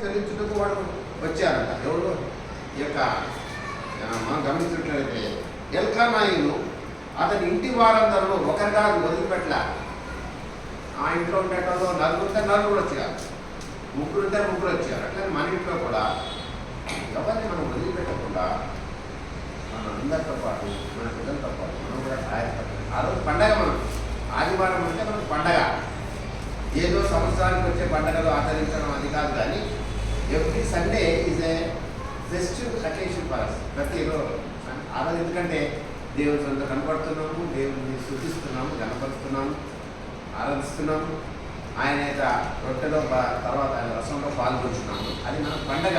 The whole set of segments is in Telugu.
చెల్లించుటకు వాడు వచ్చారంట. ఎవరు ఈ యొక్క మనం గమనించినట్లయితే ఎల్కానాయిను అతని ఇంటి వారందరూ ఒకరిగా వదిలిపెట్టలే. ఆ ఇంట్లో ఉండేటో నలుగురు వచ్చారు, ముగ్గురు వచ్చారు. అట్లనే మన ఇంట్లో కూడా ఎవరిని మనం వదిలిపెట్టకుండా మన అందరితో పాటు మన పిల్లలతో పాటు మనం కూడా సహాయపడాలి. ఆ రోజు పండగ, మనం ఆదివారం అంటే మనకు పండగ. ఏదో సంవత్సరానికి వచ్చే పండగలు ఆచరించడం అది కాదు, కానీ every Sunday is a festive occasion for us. ప్రతిరోజు ఆ రోజు ఎందుకంటే దేవుని సొంత కనపడుతున్నాము, దేవుని స్తుతిస్తున్నాము, కనపరుస్తున్నాము, ఆరాధిస్తున్నాము. ఆయన యొక్క రొట్టెలో తర్వాత ఆయన రసంలో పాల్గొంటున్నాము. అది మన పండగ,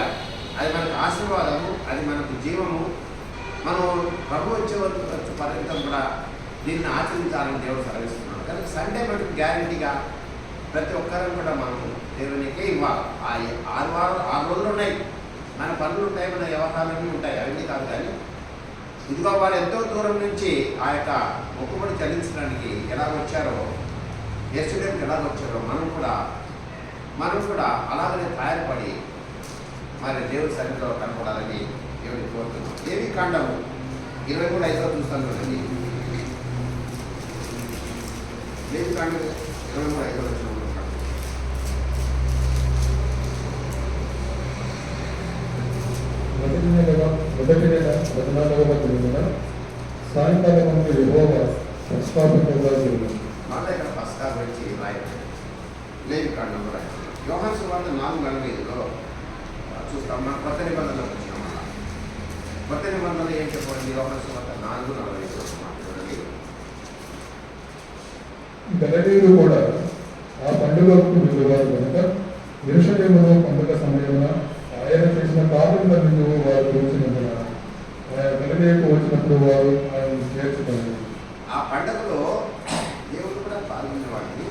అది మనకు ఆశీర్వాదము, అది మనకు జీవము. మనం ప్రభు వచ్చే వరకు పర్యంతం కూడా దీన్ని ఆచరించాలని దేవుడు సెలవిస్తున్నాడు. కానీ సండే మనకు గ్యారంటీగా ప్రతి ఒక్కరం కూడా మనం దేవునికే ఇవ్వాలి. ఆ 6 రోజులు ఉన్నాయి, మన పనులు ఉంటాయి, మన వ్యవహారాలన్నీ ఉంటాయి, అవన్నీ కాదు. కానీ ఇదిగో వారు ఎంతో దూరం నుంచి ఆ యొక్క మొక్కుబడి చెల్లించడానికి ఎలా వచ్చారో, యెరూషలేముకి ఎలా వచ్చారో మనం కూడా అలాగనే తయారుపడి మరి దేవుడి సన్నిధిలో కనపడాలని దేవుడిని కోరుతున్నాం. ఏవి కాండము 23:5 చూస్తాను కదండి. ఏవి కాండం 23:5 వచ్చిన మొదటి నెల 14వ తేదీన సాయంకాలం నుండి యెహోవా సంస్థాపకులుగా జరిగింది. మళ్ళీ ఇక్కడ పస్కా గురించి రాయబడింది. లేవి కాండంలో రాయబడింది. యోహాను సువార్త 4:45లో చూస్తాం. మనం కొత్త నిబంధనలో వచ్చినాం. మళ్ళా కొత్త నిబంధనలు ఏం చెప్పండి? యోహాను సువార్త 4:45 మాట్లాడండి. గలిలయులు కూడా ఆ పండుగకు వెళ్ళేవారు కనుక యెరూషలేములో పండుగ సమయమున ఆయన చేసిన కార్యములను వారు చూసినందున ఆయన గలిలయకు వచ్చినప్పుడు వారు ఆయన చేర్చుకున్నారు. ఆ పండుగలో దేవుడు కూడా పాల్గొనేవాడిని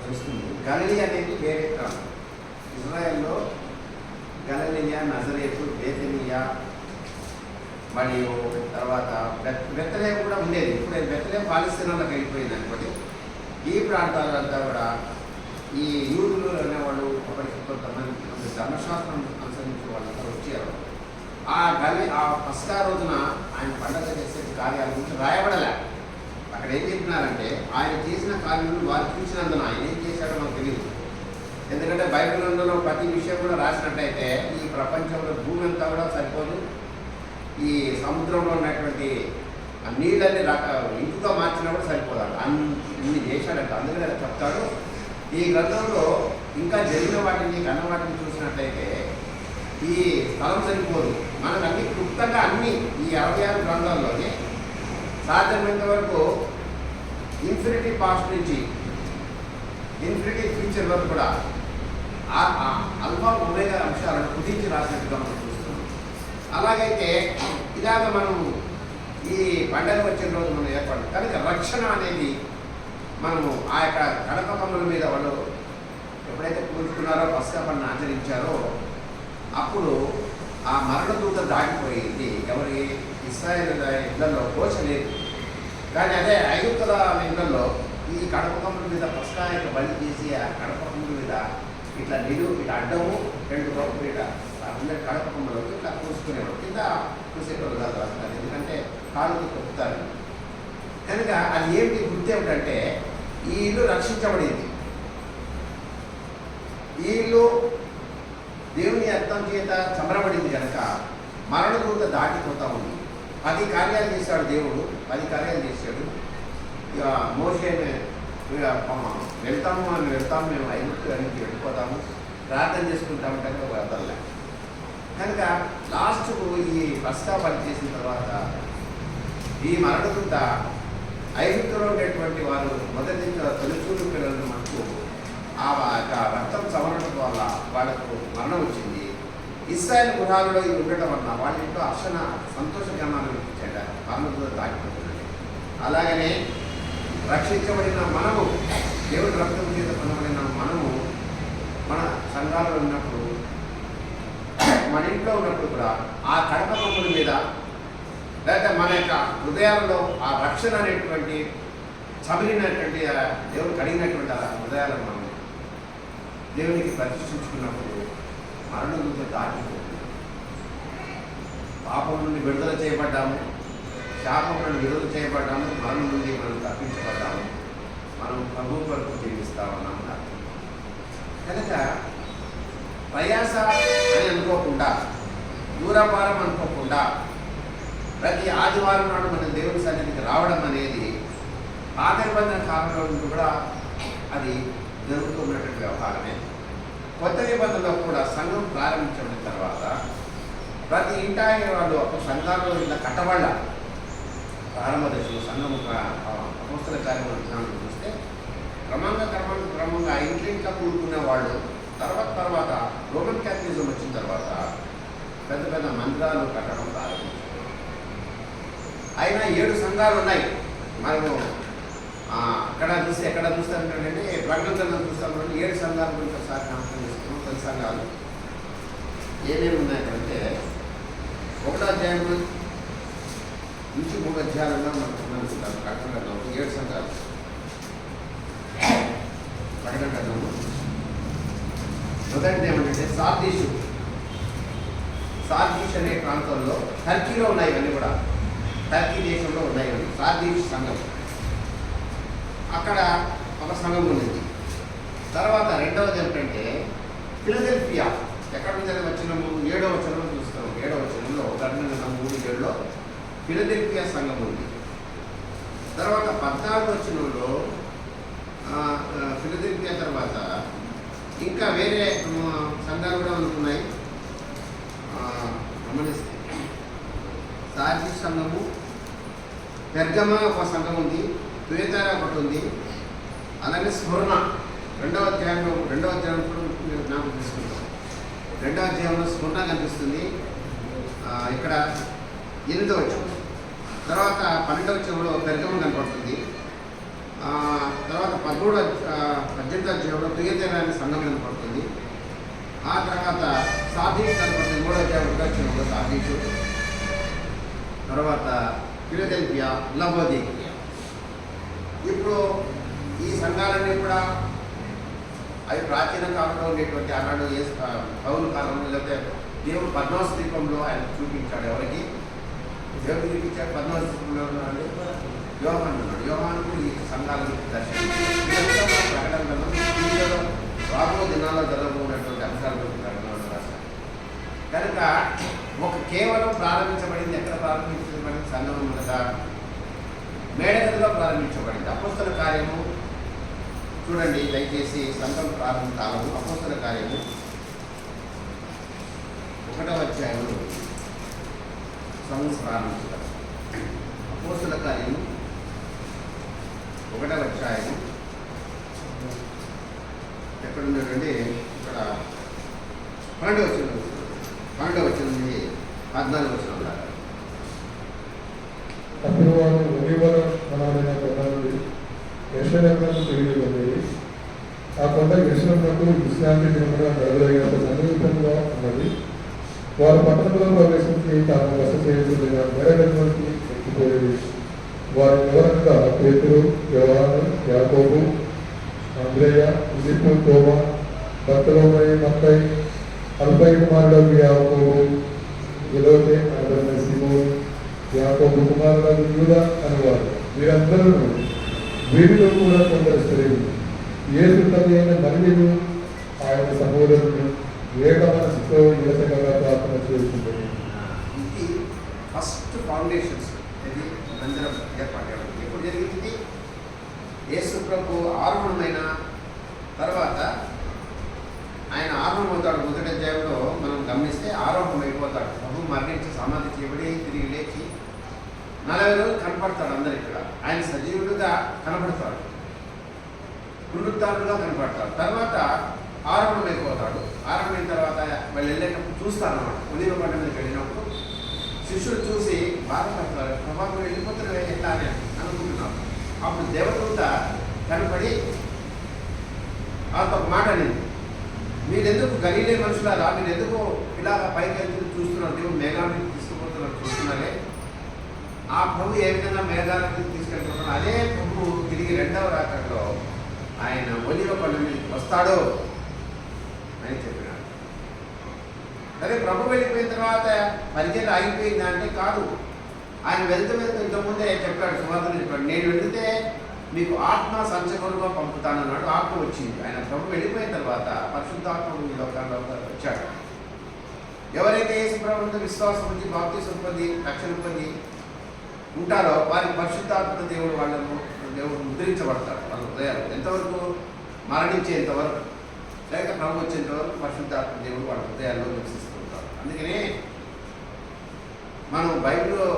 తెలుస్తుంది. గలిలీ అనేది వేరే ప్రాంతం. ఇజ్రాయెల్లో గలిలయ, నజరేతు, బేతనియా మరియు తర్వాత బెత్లెహేము కూడా ఉండేది. ఇప్పుడు బెత్లెహేము పాలస్తీనాలోకి వెళ్ళిపోయింది అనుకోండి. ఈ ప్రాంతాలంతా కూడా ఈ యూదులు అనేవాళ్ళు ఒకరికి కొంతమంది ధర్మశాస్త్రం అనుసరించే వాళ్ళంతా వచ్చారు. ఆ పస్కా రోజున ఆయన పండుగ చేసే కార్యాల గురించి రాయబడలే. అక్కడ ఏం చెప్పినారంటే ఆయన చేసిన కార్యాలను వారు చూసినందున ఆయన ఏం చేశాడో మనకు తెలియదు. ఎందుకంటే బైబిల్ గ్రంథంలో ప్రతి విషయం కూడా రాసినట్టయితే ఈ ప్రపంచంలో భూమి అంతా కూడా సరిపోదు. ఈ సముద్రంలో ఉన్నటువంటి ఆ నీళ్ళని ఇంటితో మార్చినా కూడా సరిపోదాడు. అన్ని చేశాడంట. అందుకనే చెప్తాడు ఈ గ్రంథంలో ఇంకా జరిగిన వాటిని కన్న వాటిని చూసినట్లయితే ఈ స్థలం సరిపోదు. మనకు అన్ని క్లుప్తంగా అన్ని ఈ 66 గ్రంథాల్లోనే సాధ్యమైనంత వరకు ఇన్ఫినిటీ పాస్ట్ నుంచి ఇన్ఫినిటీ ఫ్యూచర్ వరకు కూడా అల్ఫా ఒమేగా అంశాలను కుదించి రాసినట్టుగా మనం చూస్తున్నాం. అలాగైతే ఇలాగ మనం ఈ పండగ వచ్చిన రోజు మనం ఏర్పడు కనుక రక్షణ అనేది మనము ఆ యొక్క కడప కమ్ముల మీద వాళ్ళు ఎప్పుడైతే కూర్చుకున్నారో పస్కా పండుగ ఆచరించారో అప్పుడు ఆ మరణదూత దాటిపోయింది. ఎవరి ఇశ్రాయేలు ఇళ్లలో కోశ లేదు. కానీ అదే ఐగుప్తుల ఇళ్లలో ఈ కడప కమ్ముల మీద పస్కా యొక్క బలి చేసి ఆ కడప కమ్ముల మీద ఇట్లా ఇట్లా అడ్డము 2 రూపాయలు ఇట్లా అందరి కడప కమ్ములు ఇట్లా కూసుకునేవాడు. కింద కూసేటోళ్ళు కాదు రాస్తారు, ఎందుకంటే కాళ్ళకి కొట్టుతారు. కనుక అది ఏమిటి గుర్తు ఏమిటంటే ఈ ఇల్లు రక్షించబడింది. ఈ ఇల్లు దేవుని అర్థం చేత చమరబడింది కనుక మరణదూత దాటిపోతా ఉంది. 10 కార్యాలు చేశాడు దేవుడు, 10 కార్యాలు చేశాడు. ఇక మోషేని వెళ్తాము మేము ఐగుప్తు నుంచి వెళ్ళిపోతాము, ప్రార్థన చేసుకుంటాము కనుక వదలలే. కనుక లాస్ట్కు ఈ పస్కా బలి చేసిన తర్వాత ఈ మరణదూత ఐగుప్తులో ఉండేటువంటి వారు మొదటి తొలిచూలు పిల్లలను మనకు ఆ రక్తం చవరడం వల్ల వాళ్ళకు మరణం వచ్చింది. ఇశ్రాయేలు గృహాలలో ఇది ఉండటం వలన వాళ్ళ ఇంట్లో సంతోషగానాలు వినిపించాడ. మరణంతో దాటిపోతుంది. అలాగనే రక్షించబడిన మనము, దేవుడి రక్తం చేత పొందబడిన మనము మన సంఘాలలో ఉన్నప్పుడు, మన ఇంట్లో ఉన్నప్పుడు కూడా ఆ కడప కమ్ముల మీద లేకపోతే మన యొక్క హృదయాలలో ఆ రక్షణ అనేటువంటి చమిలినటువంటి దేవుడు కడిగినటువంటి ఆ హృదయాలను మనం దేవునికి ప్రతిష్ఠించుకున్నప్పుడు మరణం నుంచి దాటిపోతుంది. పాపం నుండి విడుదల చేయబడ్డాము, శాపం నుండి విడుదల చేయబడ్డాము, మరణం నుండి మనం తప్పించబడ్డాము, మనం ప్రభు కొరకు జీవిస్తా ఉన్నాము. కనుక ప్రయాస అని అనుకోకుండా, దూరపారం అనుకోకుండా ప్రతి ఆదివారం నాడు మన దేవుని సన్నిధికి రావడం అనేది పాత నిబంధన కాలంలో కూడా అది జరుగుతున్నటువంటి వ్యవహారమే. కొత్త నిబంధనలో కూడా సంఘం ప్రారంభించిన తర్వాత ప్రతి ఇంటా వాళ్ళు సంఘాల్లో ఇలా కట్టబడ్డ ప్రారంభ దశలో సంఘం అపోస్తల కార్యక్రమం చూస్తే క్రమంగా ఇంట్లో కూడుకునే వాళ్ళు తర్వాత రోమన్ క్యాథలిజం వచ్చిన తర్వాత పెద్ద పెద్ద మందిరాలు కట్టడం ప్రారంభించారు. అయినా 7 సంఘాలు ఉన్నాయి. మనము ఎక్కడ చూస్తామంటే ప్రకటన చూస్తామంటే 7 సంఘాల గురించి ఒకసారి జ్ఞాపకం చేస్తున్నాం. 10 సంఘాలు ఏమేమి ఉన్నాయంటే 1వ అధ్యాయం నుంచి 3 అధ్యాయంలో మనకు అనుకుంటాం. ప్రకటనలో 7 సంఘాలు. ప్రకటనలో మొదటిది ఏమంటే సార్దీష్ అనే ప్రాంతంలో టర్కీలో ఉన్నాయి. ఇవన్నీ కూడా టర్కీ దేశంలో ఉన్నాయి. సార్దీష్ సంఘం, అక్కడ ఒక సంఘం ఉంది. తర్వాత రెండవది ఏంటంటే ఫిలదెల్ఫియా. ఎక్కడ నుంచి వచ్చినాము? 7వ వచనంలో చూస్తాము. 7వ వచనంలో ప్రకటన 3:7లో ఫిలదెల్ఫియా సంఘం ఉంది. తర్వాత 14వ వచనంలో ఫిలదెల్ఫియా తర్వాత ఇంకా వేరే సంఘాలు కూడా ఉన్నాయి. గమనిస్తే సార్దీస్ సంఘము, పెర్గమా ఒక సంఘం ఉంది, తుయతైర ఒకటి ఉంది, అలాగే స్మరణ 2వ అధ్యాయంలో కూడా మీరు జ్ఞాపకం తీసుకుంటాం. 2వ అధ్యాయంలో స్మరణ కనిపిస్తుంది. ఇక్కడ 8వ వచనం, తర్వాత 12వ వచనంలో పెర్గమ కనపడుతుంది. తర్వాత 18వ అధ్యాయంలో తుయతైర అనే సంఘం కనపడుతుంది. ఆ తర్వాత సార్దీస్ కనపడుతుంది. 3వ అధ్యాయంలో సార్దీసు, తర్వాత ఫిలదెల్ఫియా, లవోదికియా. ఇప్పుడు ఈ సంఘాలన్నీ కూడా అవి ప్రాచీన కాలంలో ఉండేటువంటి ఆనాడు పౌలు కాలంలో, లేకపోతే దేవుడు పద్మాస ద్వీపంలో ఆయన చూపించాడు. ఎవరికి దేవుడు చూపించాడు? పద్మాస ద్వీపంలో ఉన్నాడు యోహాను ఉన్నాడు. యోహానుకు ఈ సంఘాలను దర్శించాడు. ప్రకటనలో రాబో దినాల్లో జరగబోనటువంటి అంశాల గురించి ప్రకటనలో రాశారు. కనుక కేవలం ప్రారంభించబడింది. ఎక్కడ ప్రారంభించబడింది? సంఘం మొదట మేడగదిలో ప్రారంభించబడింది. అపోస్తల కార్యము చూడండి దయచేసి. సంఘం ప్రారంభ కాలము అపోస్తల కార్యము 1వ అధ్యాయంలో సంఘం ప్రారంభించారు. అపోస్తల కార్యము 1వ అధ్యాయము ఎక్కడున్నాడండి? ఇక్కడ 12వ వచనం నుండి 14వ వచనం దాకా. అప్పుడు వారు ఒలీవల వనమైన కొండ నుండి యెరూషలేమునకు తిరిగి వెళ్ళి, ఆ కొండ యెరూషలేమునకు విశ్రాంతి దినముగా నడవదగినంత సమీపంగా ఉన్నది. వారు పట్టణంలో ప్రవేశించి తాము బస చేయుచుండగా మేడగదిలోకి ఎక్కిపోయేది. వారి వివరంగా పేతురు, యోహాను, యాకోబు, అంద్రేయ, ఫిలిప్పు, తోమా, బర్తలోమయి, మత్తయి, అల్ఫయి కుమారుడు యాకోబు, జెలోతే అనబడిన సీమోను, యాకోబు కుమారుడు యూదా అనేవారు. వీరందరూ వీరిలో కూడా కొందరు స్త్రీలు, యేసు తల్లి అయిన మరియను ఆయన సహోదరుడు ఏక మనసుతో నిరసంగా ప్రార్థన చేస్తుంటారు. ఇది ఫస్ట్ ఫౌండేషన్స్. ఇది మందిరం ఏర్పాటు ఎప్పుడు జరిగింది? యేసు ప్రభు ఆరోహణమైన తర్వాత ఆయన ఆరోహణమవుతాడు. 1వ అధ్యాయంలో మనం గమనిస్తే ఆరోహణం అయిపోతాడు. ప్రభు మరణించి సమాధి చేయబడి తిరిగి లేచి 40 రోజులు కనపడతాడు అందరు. ఇక్కడ ఆయన సజీవుడుగా కనపడతాడు, పునరుద్ధారుడుగా కనపడతాడు. తర్వాత ఆరోహణం అయిపోతాడు. ఆరోహణమైన తర్వాత వాళ్ళు వెళ్ళేటప్పుడు చూస్తారు అన్నమాట. ఒలీవ కొండ మీదకి వెళ్ళినప్పుడు శిష్యులు చూసి బాధపడతారు. ప్రభావం వెళ్ళిపోతున్న ఎట్లా అని అనుకుంటున్నారు. అప్పుడు దేవదూత కనపడి ఒక మాట అనేది, మీరెందుకు గలీలే మనుషులారా, మీరు ఎందుకు ఇలా పైకి వెళ్తూ చూస్తున్నారు? దేవుడు మేఘాలను తీసుకుపోతున్నారు చూస్తున్నారే. ఆ ప్రభు ఏ విధంగా మేఘాలను తీసుకెళ్ళిపోతున్నారు, అదే ప్రభు తిరిగి 2వ రాత్రిలో ఆయన ఒలీవ కొండ మీదకి వస్తాడో అని చెప్పినాడు. అదే ప్రభు వెళ్ళిపోయిన తర్వాత పరిచయం ఆగిపోయిందా అంటే కాదు. ఆయన వెళ్తూ ఇంతకుముందే చెప్పాడు, సువార్తలు చెప్పాడు, నేను వెళితే మీకు ఆత్మ సంచకులుగా పంపుతానన్నాడు. ఆత్మ వచ్చింది. ఆయన ప్రభు వెళ్ళిపోయిన తర్వాత పరిశుద్ధాత్మ ఈ లోకాల్లో వచ్చాడు. ఎవరైతే యేసు ప్రభువుతో విశ్వాసం పొంది బాప్తిసం పొంది రక్షణ పొంది ఉంటారో వారికి పరిశుద్ధాత్మ దేవుడు ముద్రించబడతాడు. వాళ్ళ హృదయాలు ఎంతవరకు? మరణించేంతవరకు, లేక ప్రభు వచ్చేంతవరకు పరిశుద్ధాత్మ దేవుడు వాళ్ళ హృదయాల్లో నివసిస్తూ ఉంటారు. అందుకనే మనం బైబిల్లో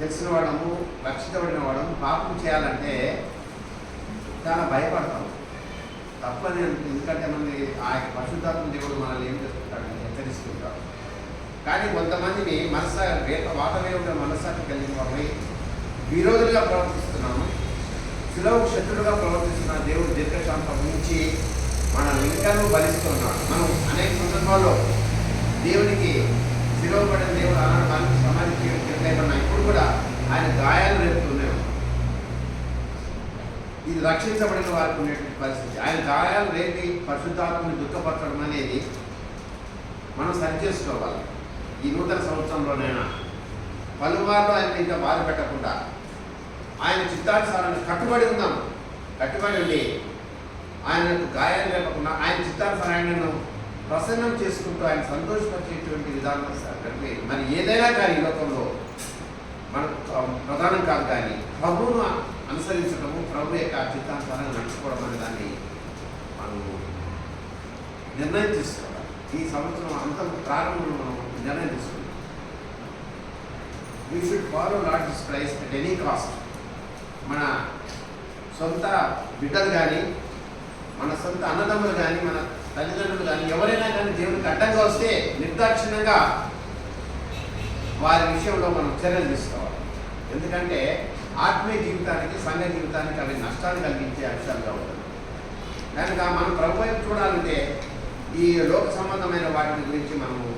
తెలిసిన వాళ్ళము, రక్షితబడిన వాళ్ళము పాపం చేయాలంటే చాలా భయపడతాం. తప్పని ఎందుకంటే మనకి ఆ పరిశుద్ధాత్మ దేవుడు మనల్ని ఏం చేస్తుంటాడని హెచ్చరిస్తుంటాడు. కానీ కొంతమందిని వాతవేరుగా మనస్సాక్షి కలిగిన వాళ్ళని విరోధులుగా ప్రవర్తిస్తున్నాము, శిలవు శత్రులుగా ప్రవర్తిస్తున్న దేవుడు దీర్ఘశాంతం నుంచి మనల్ని ఇంకానూ బలిస్తున్నాడు. మనం అనేక సందర్భాల్లో దేవునికి శిలవబడిన దేవుడు అన్నాడు సమాధికి నిర్ణయపడినా ఇప్పుడు కూడా ఆయన గాయాలు రేపుతున్నాయి. ఇది రక్షించబడిన వారికి ఉండేటువంటి పరిస్థితి. ఆయన గాయాలు రేపి పరిశుద్ధాత్మని దుఃఖపరచడం అనేది మనం సరిచేసుకోవాలి. ఈ నూతన సంవత్సరంలోనైనా పలుమార్లు ఆయన ఇంకా బాధ పెట్టకుండా ఆయన చిత్తానుసారాన్ని కట్టుబడి ఉన్నాం. కట్టుబడి ఉండి ఆయనకు గాయాలు లేకుండా ఆయన చిత్తానుసారాన్ని ప్రసన్నం చేసుకుంటూ ఆయన సంతోషపరిచేటువంటి విధానం మరి ఏదైనా కానీ ఈ లోకంలో మనకు ప్రధానం కాదు. కానీ ప్రభువును అనుసరించడము, ప్రభు యొక్క చిత్తానుసారంగా నడుచుకోవడం అనే దాన్ని మనము నిర్ణయం తీసుకోవాలి. ఈ సంవత్సరం అంత ప్రారంభంలో మనం నిర్ణయం తీసుకున్నాం. We should follow lord Jesus Christ at any cost. మన సొంత బిడ్డలు కానీ, మన సొంత అన్నదమ్ములు కానీ, మన తల్లిదండ్రులు కానీ ఎవరైనా కానీ దేవునికి అడ్డంగా వస్తే నిర్దాక్షిణ్యంగా వారి విషయంలో మనం చర్యలు తీసుకోవాలి. ఎందుకంటే ఆత్మీయ జీవితానికి, సంఘ జీవితానికి అవి నష్టాన్ని కలిగించే అంశాలుగా ఉంటుంది. కనుక మనం ప్రభు వైపు చూడాలంటే ఈ లోక సంబంధమైన వాటి గురించి మనము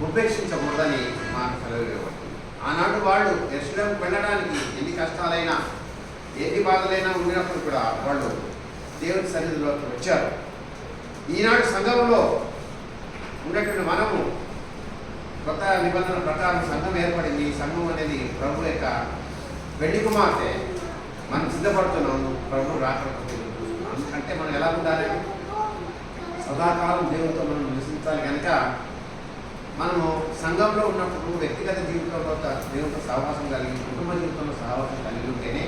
ఉపేక్షించకూడదని మాకు సెలవు ఇవ్వబడుతుంది. ఆనాడు వాళ్ళు యెరూషలేముకు వెళ్ళడానికి ఎన్ని కష్టాలైనా, ఎన్ని బాధలైనా ఉండినప్పుడు కూడా వాళ్ళు దేవుని సన్నిధిలోకి వచ్చారు. ఈనాడు సంఘంలో ఉన్నటువంటి మనము కొత్త నిబంధన ప్రకారం సంఘం ఏర్పడింది. సంఘం అనేది ప్రభు యొక్క పెళ్లి కుమార్తె. మనం సిద్ధపడుతున్నాము ప్రభు రాకడకు చూస్తున్నాం. అంటే మనం ఎలా ఉండాలి? సదాకాలం దేవునితో మనం నివసించాలి. కనుక మనము సంఘంలో ఉన్నప్పుడు వ్యక్తిగత జీవితంలో దేవునితో సహవాసం కలిగి, కుటుంబ జీవితంలో సహవాసం కలిగి ఉంటేనే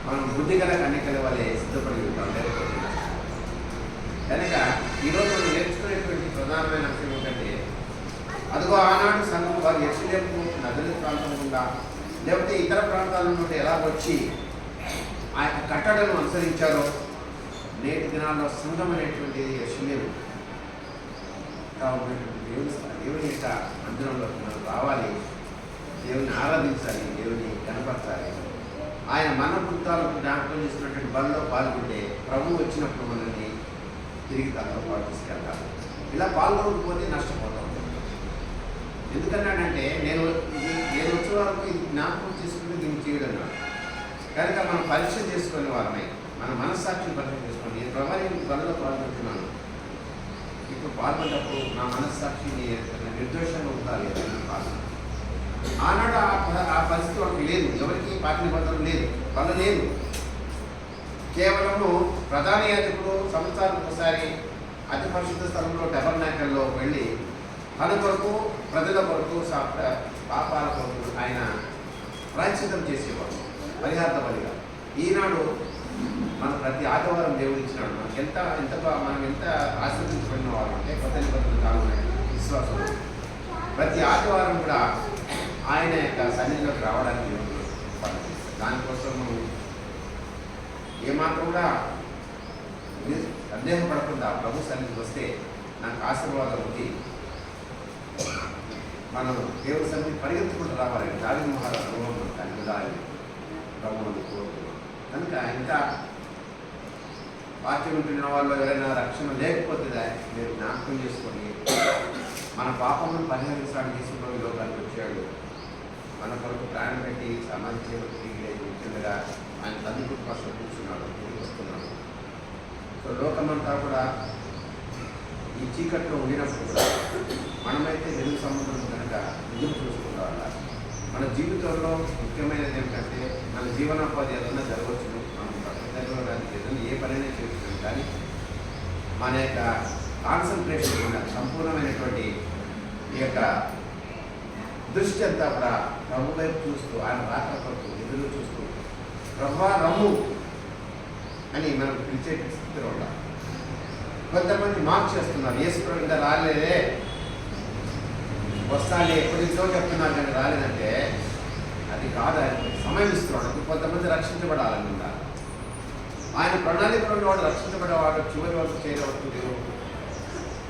మనం బుద్ధిగల కన్యకల వలె సిద్ధపడి ఉంటాం. కనుక ఈరోజు మనం నేర్చుకునేటువంటి ప్రధానమైన అంశం ఏంటంటే, అదిగో ఆనాడు సంఘం వారు యెరూషలేముకు నగర ప్రాంతం గుండా లేకపోతే ఇతర ప్రాంతాల నుండి ఎలా వచ్చి ఆ యొక్క కట్టడను అనుసరించారో నేటి దినాల్లో సంఘం అనేటువంటి యెరూషలేము దేవుని యొక్క మందిరంలో మనం రావాలి, దేవుని ఆరాధించాలి, దేవుని కనపరచాలి. ఆయన మన పుట్టాలకు జ్ఞాపకం చేసినటువంటి బలలో పాల్గొంటే ప్రభు వచ్చినప్పుడు మనల్ని తిరిగి తనతో పాటు తీసుకెళ్తాను. ఇలా పాల్గొనకపోతే నష్టపోతాం. ఎందుకన్నాడంటే నేను వచ్చే వరకు ఇది జ్ఞాపకం చేసుకుంటే దీన్ని చేయడం కాదు. కనుక మనం పరీక్ష చేసుకునే వారమై మన మనస్సాక్షిని పరీక్ష చేసుకొని నేను ప్రభావం బలలో పాల్గొంటున్నాను, ఇప్పుడు పాల్గొన్నప్పుడు నా మనస్సాక్షి నిర్దోషంగా ఉండాలి. ఆనాడు ఆ పరిస్థితి వాళ్ళకి లేదు. ఎవరికి పార్టీ నిబంధనలు లేదు, పనులు లేదు. కేవలము ప్రధాన యాజకుడు సంవత్సరానికి ఒకసారి అతి పరిశుద్ధ స్థలంలో టెబర్నాకల్లో వెళ్ళి తన కొరకు, ప్రజల కొరకు, పాపాల కొరకు ఆయన ప్రాయశ్చిత్తం చేసేవాడు పరిహార్థ బలిగా. ఈనాడు మనం ప్రతి ఆదివారం దేవుడు ఇచ్చినాడు. మనం ఎంత ఆశీర్వదించబడిన వాళ్ళు అంటే కొత్త నిబంధనలు కావాలి విశ్వాసం. ప్రతి ఆదివారం కూడా ఆయన యొక్క సన్నిధిలోకి రావడానికి దానికోసం ఏమాత్రం కూడా సందేహపడకుండా ప్రభు సన్నిధికి వస్తే నాకు ఆశీర్వాదం ఉంది. మనం దేవుడి సన్నిధి పరిగెత్తుకుంటూ రావాలి. దావీదు మహారాజు అనుభవం దాని మీద ప్రభువును కోరుతున్నాం. కనుక ఇంకా వాక్యం ఉంటున్న వాళ్ళు ఎవరైనా రక్షణ లేకపోతే మీరు జ్ఞాపకం చేసుకొని మన పాపమును పరిహరించడానికి తీసుకున్న లోకానికి వచ్చాడు. మన కొరకు ప్రాణం పెట్టి సమాధి చేయబట్టి ముఖ్యంగా ఆయన తల్లి కోసం కూర్చున్నాడు, వస్తున్నాడు. సో లోకమంతా కూడా ఈ చీకట్లో ఉండినప్పుడు కూడా మనమైతే వెలుగు సముద్రం కనుక ఎదురు చూసుకోవాలా. మన జీవితంలో ముఖ్యమైనది ఏమిటంటే మన జీవనోపాధి ఏదైనా జరగవచ్చును, మనం ప్రపంచంలో ఏదైనా ఏ పనైనా చేయవచ్చు, కానీ మన యొక్క కాన్సన్ట్రేషన్ ఉన్న సంపూర్ణమైనటువంటి ఈ యొక్క దృష్టి అంతా కూడా ప్రభు వైపు చూస్తూ ఆయన రాకపోతూ ఎదురు చూస్తూ ప్రభువా రమ్ము అని మనం పిలిచే స్థితిలో ఉండాలి. కొంతమంది మార్క్ చేస్తున్నారు, యేసుప్రభు ఇంకా రాలేదే, వస్తానే ఎప్పటికో చెప్తున్నారు కానీ రాలేదంటే అది కాదు, ఆయన సమయం ఇస్తున్నాడు. కొంతమంది రక్షించబడాలని ఉండాలి. ఆయన ప్రణాళికలో వాడు రక్షించబడేవాడు చివరి వరకు చేరేవాడు దేవుడు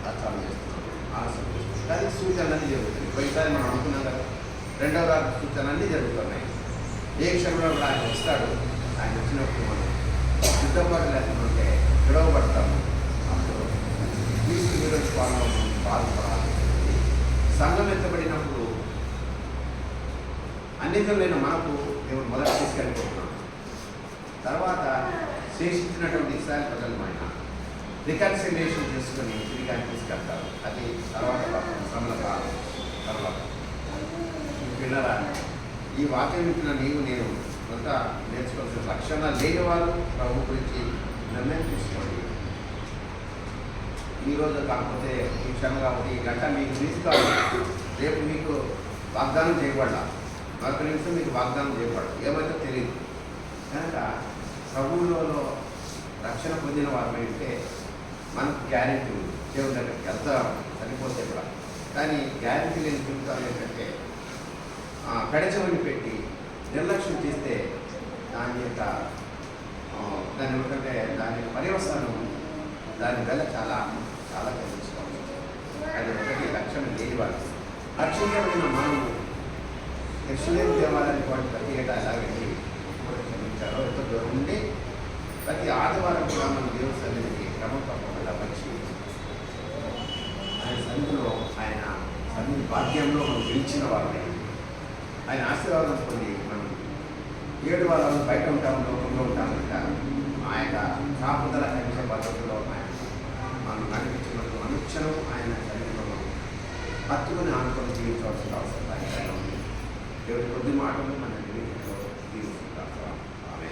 అర్థం చేస్తున్నాడు, ఆలోచిస్తున్నాడు. కానీ సూచనలన్నీ జరుగుతుంది. పోయిసారి మనం అనుకున్నాం కదా, రెండవ రాత్రి సూచనలన్నీ జరుగుతున్నాయి. ఏ క్షణంలో కూడా ఆయన వస్తాడు. ఆయన వచ్చినప్పుడు మనం సిద్ధపాటు లేకుంటే గొడవపడతాము. అప్పుడు క్రీస్తు విరోధి పాలన బాధపడాలి. సంఘం ఎత్తబడినప్పుడు అన్నిటిలైన మనకు దేవుడు మొదట తీసుకెళ్ళిపోతున్నాడు. తర్వాత శేషించినటువంటి ఇస్రాయేల్ ప్రజలను ఆయన రికన్సిలియేషన్ చేసుకుని తిరిగి ఆయన తీసుకెళ్తారు. అది తర్వాత శ్రమల కాలం తర్వాత. పిల్లరా, ఈ వాక్యం వింటున్న నీవు నేను అంతా నేర్చుకోవాల్సిన లక్షణ లేని వారు ప్రభు గురించి నిర్ణయం తీసుకోండి. ఈరోజు కాకపోతే ఈ క్షణం కాబట్టి ఈ గంట మీకు గురించి కాదు, రేపు మీకు వాగ్దానం చేయబడాల, మరొక నిమిషం మీకు వాగ్దానం చేయబడదు, ఏమైతే తెలియదు. కనుక ప్రభువులో రక్షణ పొందిన వారు అంటే మనకు గ్యారెంటీ ఉంది, దేవుడి దగ్గరికి వెళ్తాం చనిపోతే కూడా. కానీ గ్యారెంటీ లేని జీవితాలు ఏంటంటే పెడచమని పెట్టి నిర్లక్ష్యం చేస్తే దాని యొక్క దాని ఏమిటంటే దాని పర్యవసానం దాని వల్ల చాలా చాలా తెలుసుకోవాలి. అది ఒకటి లక్షణం లేని వాళ్ళు. రక్షించబడిన మనము యెరూషలేము దేవాలయానికి వాటి ప్రతి ఏటా ఎలా వెళ్ళి క్షమించారో ఎంతో దూరం ఉండి ప్రతి ఆదివారం కూడా మన దేవుడి సన్నిధికి క్రమం తప్పకుండా వచ్చి ఆయన సన్నిధిలో ఆయన సన్నిధి భాగ్యంలో మనం గెలిచిన వారిని ఆయన ఆశీర్వాదం పొంది మనం 7 వారాలు బయట ఉంటాము, లోకంలో ఉంటామంట. ఆ యొక్క కాపుదల కనిపించే పద్ధతిలో ఆయన మనం నడిపించినప్పుడు అనుక్షణం ఆయన సన్నిధిలో హత్తుకుని ఆనుకొని జీవించవలసిన అవసరం ఆయన ఉంది. దేవుడి కొద్ది మాటలు మన జీవితంలో జీవిస్తుంటాం. ఆమె